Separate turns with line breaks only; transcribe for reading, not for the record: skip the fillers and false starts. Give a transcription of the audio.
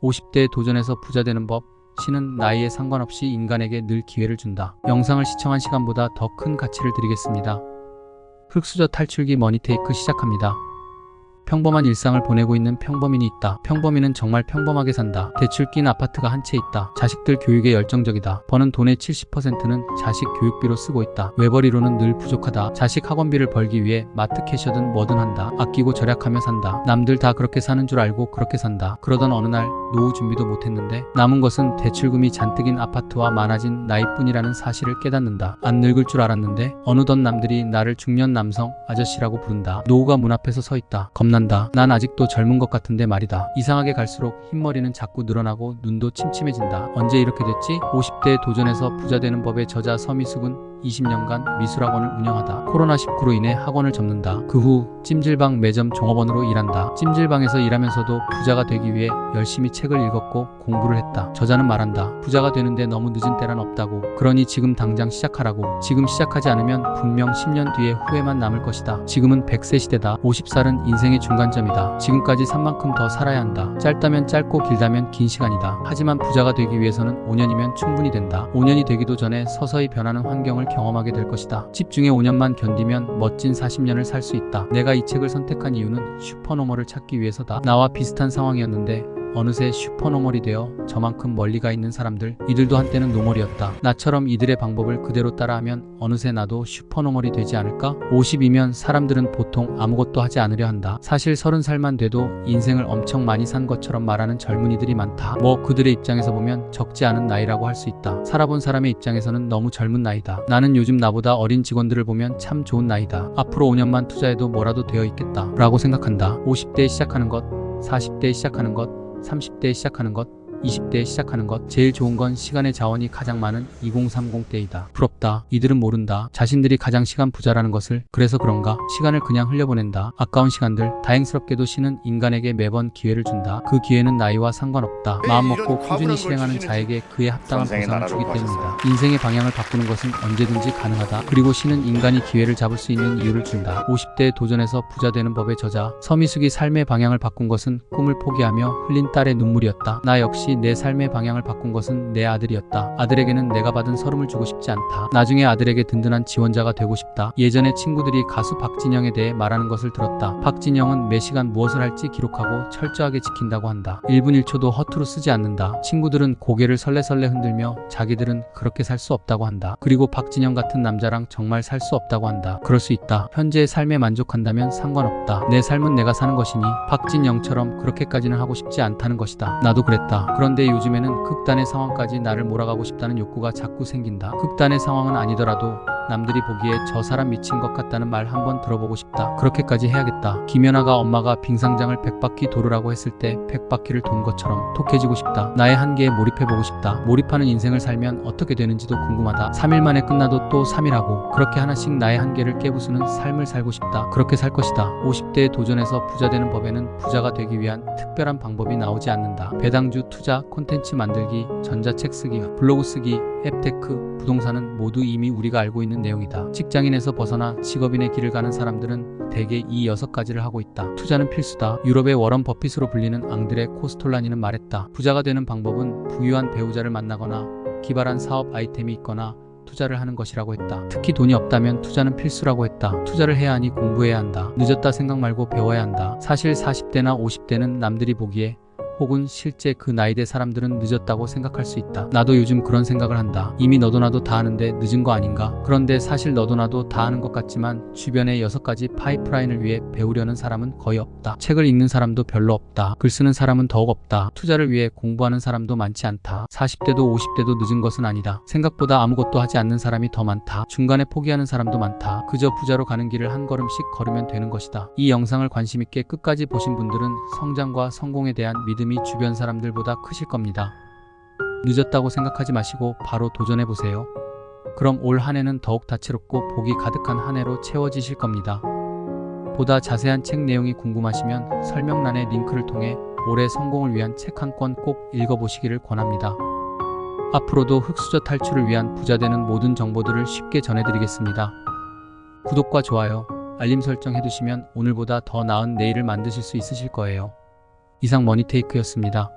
50대에 도전해서 부자 되는 법. 신은 나이에 상관없이 인간에게 늘 기회를 준다. 영상을 시청한 시간보다 더 큰 가치를 드리겠습니다. 흑수저 탈출기 머니테이크 시작합니다. 평범한 일상을 보내고 있는 평범인이 있다. 평범인은 정말 평범하게 산다. 대출 낀 아파트가 한 채 있다. 자식들 교육에 열정적이다. 버는 돈의 70%는 자식 교육비로 쓰고 있다. 외벌이로는 늘 부족하다. 자식 학원비를 벌기 위해 마트 캐셔든 뭐든 한다. 아끼고 절약하며 산다. 남들 다 그렇게 사는 줄 알고 그렇게 산다. 그러던 어느 날 노후 준비도 못했는데 남은 것은 대출금이 잔뜩인 아파트와 많아진 나이뿐이라는 사실을 깨닫는다. 안 늙을 줄 알았는데 어느덧 남들이 나를 중년 남성 아저씨라고 부른다. 노후가 문 앞에서 서 있다. 겁난다. 난 아직도 젊은 것 같은데 말이다. 이상하게 갈수록 흰머리는 자꾸 늘어나고 눈도 침침해진다. 언제 이렇게 됐지? 50대에 도전해서 부자 되는 법의 저자 서미숙은 20년간 미술학원을 운영하다 코로나19로 인해 학원을 접는다. 그 후 찜질방 매점 종업원으로 일한다. 찜질방에서 일하면서도 부자가 되기 위해 열심히 책을 읽었고 공부를 했다. 저자는 말한다. 부자가 되는데 너무 늦은 때란 없다고. 그러니 지금 당장 시작하라고. 지금 시작하지 않으면 분명 10년 뒤에 후회만 남을 것이다. 지금은 100세 시대다. 50살은 인생의 중간점이다. 지금까지 산 만큼 더 살아야 한다. 짧다면 짧고 길다면 긴 시간이다. 하지만 부자가 되기 위해서는 5년이면 충분히 된다. 5년이 되기도 전에 서서히 변하는 환경을 경험하게 될 것이다. 집중에 5년만 견디면 멋진 40년을 살 수 있다. 내가 이 책을 선택한 이유는 슈퍼노멀을 찾기 위해서다. 나와 비슷한 상황이었는데 어느새 슈퍼노멀이 되어 저만큼 멀리 가 있는 사람들, 이들도 한때는 노멀이었다. 나처럼 이들의 방법을 그대로 따라하면 어느새 나도 슈퍼노멀이 되지 않을까? 50이면 사람들은 보통 아무것도 하지 않으려 한다. 사실 30살만 돼도 인생을 엄청 많이 산 것처럼 말하는 젊은이들이 많다. 뭐 그들의 입장에서 보면 적지 않은 나이라고 할 수 있다. 살아본 사람의 입장에서는 너무 젊은 나이다. 나는 요즘 나보다 어린 직원들을 보면 참 좋은 나이다. 앞으로 5년만 투자해도 뭐라도 되어 있겠다 라고 생각한다. 50대에 시작하는 것, 40대에 시작하는 것, 30대에 시작하는 것, 20대에 시작하는 것. 제일 좋은 건 시간의 자원이 가장 많은 2030대이다. 부럽다. 이들은 모른다. 자신들이 가장 시간 부자라는 것을. 그래서 그런가 시간을 그냥 흘려보낸다. 아까운 시간들. 다행스럽게도 신은 인간에게 매번 기회를 준다. 그 기회는 나이와 상관없다. 마음먹고 꾸준히 실행하는 자에게 그에 합당한 보상을 주기 때문이다. 인생의 방향을 바꾸는 것은 언제든지 가능하다. 그리고 신은 인간이 기회를 잡을 수 있는 이유를 준다. 50대에 도전해서 부자 되는 법의 저자 서미숙이 삶의 방향을 바꾼 것은 꿈을 포기하며 흘린 딸의 눈물이었다. 나 역시 내 삶의 방향을 바꾼 것은 내 아들이었다. 아들에게는 내가 받은 서름을 주고 싶지 않다. 나중에 아들에게 든든한 지원자가 되고 싶다. 예전에 친구들이 가수 박진영에 대해 말하는 것을 들었다. 박진영은 매 시간 무엇을 할지 기록하고 철저하게 지킨다고 한다. 1분 1초도 허투루 쓰지 않는다. 친구들은 고개를 설레설레 흔들며 자기들은 그렇게 살 수 없다고 한다. 그리고 박진영 같은 남자랑 정말 살 수 없다고 한다. 그럴 수 있다. 현재의 삶에 만족한다면 상관없다. 내 삶은 내가 사는 것이니 박진영처럼 그렇게까지는 하고 싶지 않다는 것이다. 나도 그랬다. 그런데 요즘에는 극단의 상황까지 나를 몰아가고 싶다는 욕구가 자꾸 생긴다. 극단의 상황은 아니더라도 남들이 보기에 저 사람 미친 것 같다는 말 한번 들어보고 싶다. 그렇게까지 해야겠다. 김연아가 엄마가 빙상장을 100바퀴 도르라고 했을 때 100바퀴를 돈 것처럼 톡해지고 싶다. 나의 한계에 몰입해보고 싶다. 몰입하는 인생을 살면 어떻게 되는지도 궁금하다. 3일 만에 끝나도 또 3일하고 그렇게 하나씩 나의 한계를 깨부수는 삶을 살고 싶다. 그렇게 살 것이다. 50대에 도전해서 부자 되는 법에는 부자가 되기 위한 특별한 방법이 나오지 않는다. 배당주 투자, 콘텐츠 만들기, 전자책 쓰기, 블로그 쓰기, 앱테크, 부동산은 모두 이미 우리가 알고 있는 내용이다. 직장인에서 벗어나 직업인의 길을 가는 사람들은 대개 이 6가지를 하고 있다. 투자는 필수다. 유럽의 워런 버핏으로 불리는 앙드레 코스톨라니는 말했다. 부자가 되는 방법은 부유한 배우자를 만나거나 기발한 사업 아이템이 있거나 투자를 하는 것이라고 했다. 특히 돈이 없다면 투자는 필수라고 했다. 투자를 해야 하니 공부해야 한다. 늦었다 생각 말고 배워야 한다. 사실 40대나 50대는 남들이 보기에 혹은 실제 그 나이대 사람들은 늦었다고 생각할 수 있다. 나도 요즘 그런 생각을 한다. 이미 너도 나도 다 아는데 늦은 거 아닌가? 그런데 사실 너도 나도 다 아는 것 같지만 주변의 6가지 파이프라인을 위해 배우려는 사람은 거의 없다. 책을 읽는 사람도 별로 없다. 글 쓰는 사람은 더욱 없다. 투자를 위해 공부하는 사람도 많지 않다. 40대도 50대도 늦은 것은 아니다. 생각보다 아무것도 하지 않는 사람이 더 많다. 중간에 포기하는 사람도 많다. 그저 부자로 가는 길을 한 걸음씩 걸으면 되는 것이다. 이 영상을 관심있게 끝까지 보신 분들은 성장과 성공에 대한 믿음이 주변 사람들보다 크실 겁니다. 늦었다고 생각하지 마시고 바로 도전해보세요. 그럼 올 한 해는 더욱 다채롭고 복이 가득한 한 해로 채워지실 겁니다. 보다 자세한 책 내용이 궁금하시면 설명란의 링크를 통해 올해 성공을 위한 책 한 권 꼭 읽어보시기를 권합니다. 앞으로도 흑수저 탈출을 위한 부자되는 모든 정보들을 쉽게 전해드리겠습니다. 구독과 좋아요, 알림 설정 해두시면 오늘보다 더 나은 내일을 만드실 수 있으실 거예요. 이상 머니테이크였습니다.